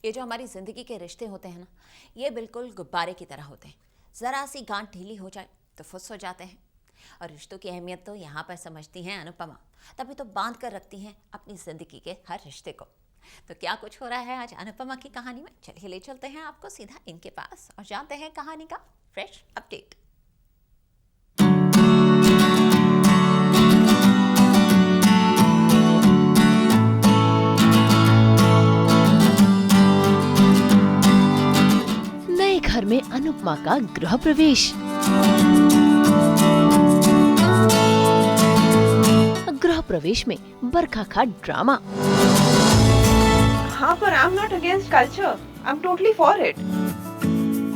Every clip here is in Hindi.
ये जो हमारी जिंदगी के रिश्ते होते हैं ना, ये बिल्कुल गुब्बारे की तरह होते हैं। जरा सी गांठ ढीली हो जाए तो फुस हो जाते हैं। और रिश्तों की अहमियत तो यहाँ पर समझती हैं अनुपमा, तभी तो बांध कर रखती हैं अपनी जिंदगी के हर रिश्ते को। तो क्या कुछ हो रहा है आज अनुपमा की कहानी में, चलिए ले चलते हैं आपको सीधा इनके पास और जानते हैं कहानी का फ्रेश अपडेट। नए घर में अनुपमा का गृह प्रवेश। गृह प्रवेश में बरखा का ड्रामा। हाँ, पर I am not against culture, I am totally for it.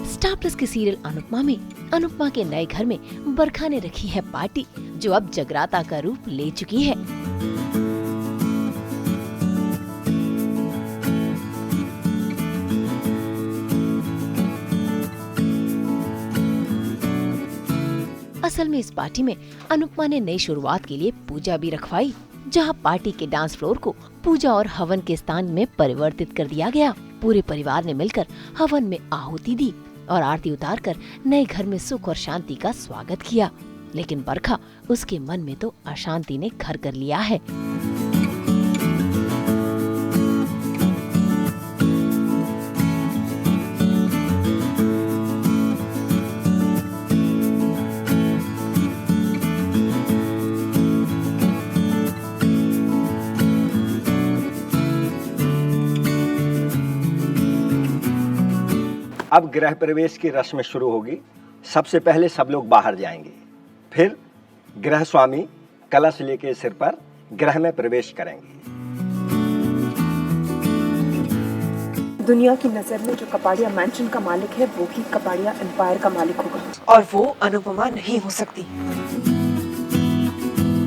Star plus के सीरियल अनुपमा में अनुपमा के नए घर में बरखा ने रखी है पार्टी, जो अब जगराता का रूप ले चुकी है। असल में इस पार्टी में अनुपमा ने नई शुरुआत के लिए पूजा भी रखवाई, जहां पार्टी के डांस फ्लोर को पूजा और हवन के स्थान में परिवर्तित कर दिया गया। पूरे परिवार ने मिलकर हवन में आहुति दी और आरती उतारकर नए घर में सुख और शांति का स्वागत किया। लेकिन बरखा, उसके मन में तो अशांति ने घर कर लिया है। अब गृह प्रवेश की रस्म शुरू होगी। सबसे पहले सब लोग बाहर जाएंगे, फिर गृह स्वामी कलश लेके सिर पर गृह में प्रवेश करेंगे। दुनिया की नजर में जो कपाड़िया मैंशन का मालिक है, वो ही कपाड़िया एम्पायर का मालिक होगा, और वो अनुपमा नहीं हो सकती।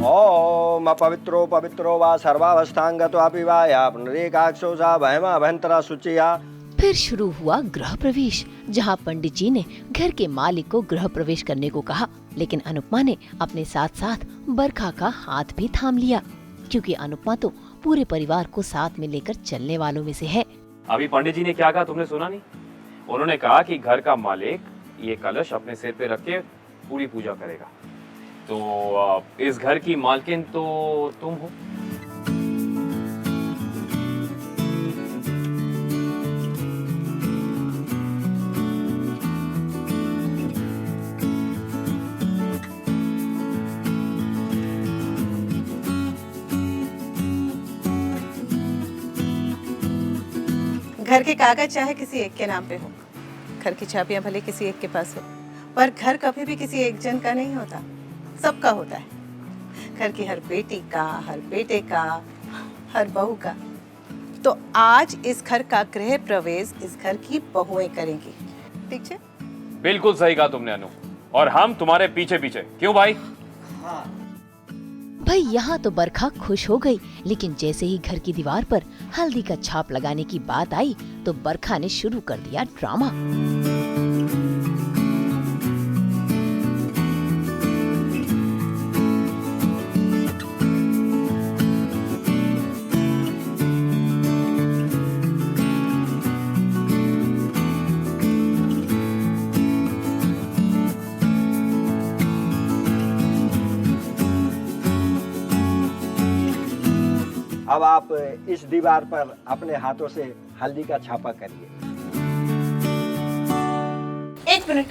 ओम अपवित्रो पवित्रो वा सर्वावस्थांगतो अपि वा या पुनरेकाक्षो सा वहमा भयंतरा सुचिया। फिर शुरू हुआ गृह प्रवेश, जहां पंडित जी ने घर के मालिक को गृह प्रवेश करने को कहा, लेकिन अनुपमा ने अपने साथ साथ बरखा का हाथ भी थाम लिया, क्योंकि अनुपमा तो पूरे परिवार को साथ में लेकर चलने वालों में से है। अभी पंडित जी ने क्या कहा तुमने सुना नहीं? उन्होंने कहा कि घर का मालिक ये कलश अपने सिर पे रख के पूरी पूजा करेगा। तो इस घर की मालकिन तो तुम हो। घर के कागज चाहे किसी एक के नाम पे हो, घर की चाबियां भले किसी एक के पास हो, पर घर कभी भी किसी एक जन का नहीं होता, सबका होता है। घर की हर बेटी का, हर बेटे का, हर बहू का। तो आज इस घर का गृह प्रवेश इस घर की बहुएं करेंगी, ठीक है? बिल्कुल सही कहा तुमने अनु, और हम तुम्हारे पीछे पीछे। क्यों भाई? भाई यहाँ तो बरखा खुश हो गई, लेकिन जैसे ही घर की दीवार पर हल्दी का छाप लगाने की बात आई तो बरखा ने शुरू कर दिया ड्रामा। अब आप इस दीवार पर अपने हाथों से हल्दी का छापा करिए। एक मिनट,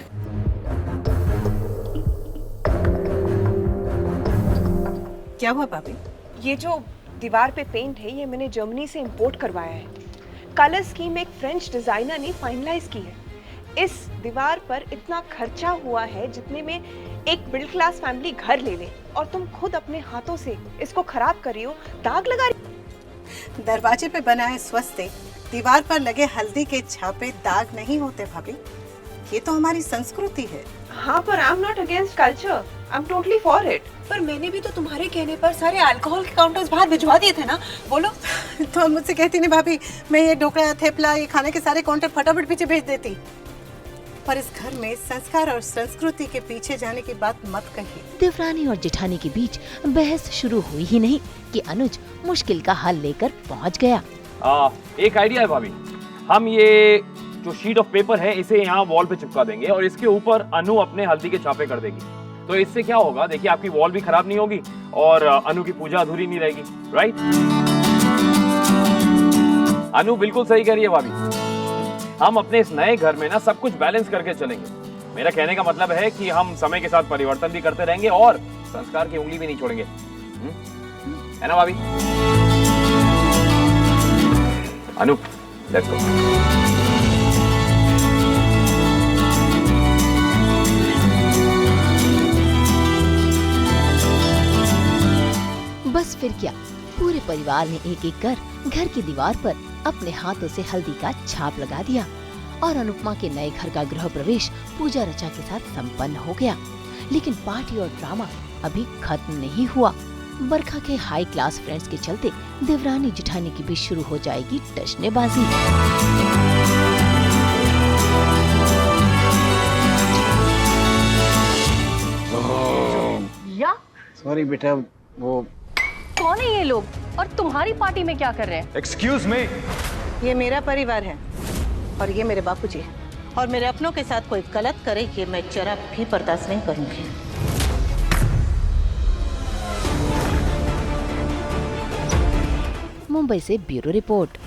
क्या हुआ भाभी? ये जो दीवार पे पेंट है, ये मैंने जर्मनी से इंपोर्ट करवाया है। कलर स्कीम एक फ्रेंच डिजाइनर ने फाइनलाइज की है। इस दीवार पर इतना खर्चा हुआ है जितने में एक मिडिल क्लास फैमिली घर ले ले, और तुम खुद अपने हाथों से इसको खराब कर रही हो, दाग लगा रही। दरवाजे पे बनाए स्वस्तिक, दीवार पर लगे हल्दी के छापे दाग नहीं होते भाभी, ये तो हमारी संस्कृति है। हाँ, पर I am not against culture, I am totally for it. पर मैंने भी तो तुम्हारे कहने पर सारे अल्कोहल के काउंटर्स बाहर भिजवा दिए थे ना, बोलो। तो मुझसे कहती नहीं भाभी, मैं ये ढोकला, थेपला, ये खाने के सारे काउंटर फटाफट पीछे भेज देती। पर इस घर में संस्कार और संस्कृति के पीछे जाने की बात मत कहिए। देवरानी और जेठानी के बीच बहस शुरू हुई ही नहीं कि अनुज मुश्किल का हल लेकर पहुंच गया। एक आइडिया है भाभी, हम ये जो शीट ऑफ पेपर है इसे यहाँ वॉल पे चिपका देंगे और इसके ऊपर अनु अपने हल्दी के छापे कर देगी। तो इससे क्या होगा, देखिए आपकी वॉल भी खराब नहीं होगी और अनु की पूजा अधूरी नहीं रहेगी, राइट? अनु बिल्कुल सही कह रही है भाभी। हम अपने इस नए घर में ना सब कुछ बैलेंस करके चलेंगे। मेरा कहने का मतलब है कि हम समय के साथ परिवर्तन भी करते रहेंगे और संस्कार की उंगली भी नहीं छोड़ेंगे, है ना भाभी? अनु, लेट्स गो। बस फिर क्या, पूरे परिवार ने एक एक कर घर की दीवार पर अपने हाथों से हल्दी का छाप लगा दिया और अनुपमा के नए घर का गृह प्रवेश पूजा रचा के साथ संपन्न हो गया। लेकिन पार्टी और ड्रामा अभी खत्म नहीं हुआ। बरखा के हाई क्लास फ्रेंड्स के चलते देवरानी जिठानी की भी शुरू हो जाएगी टशनेबाजी। या सॉरी बेटा, वो कौन है ये लोग और तुम्हारी पार्टी में क्या कर रहे हैं? Excuse me. ये मेरा परिवार है और ये मेरे बापूजी है और मेरे अपनों के साथ कोई गलत करे कि मैं जरा भी बर्दाश्त नहीं करूंगी। मुंबई से ब्यूरो रिपोर्ट।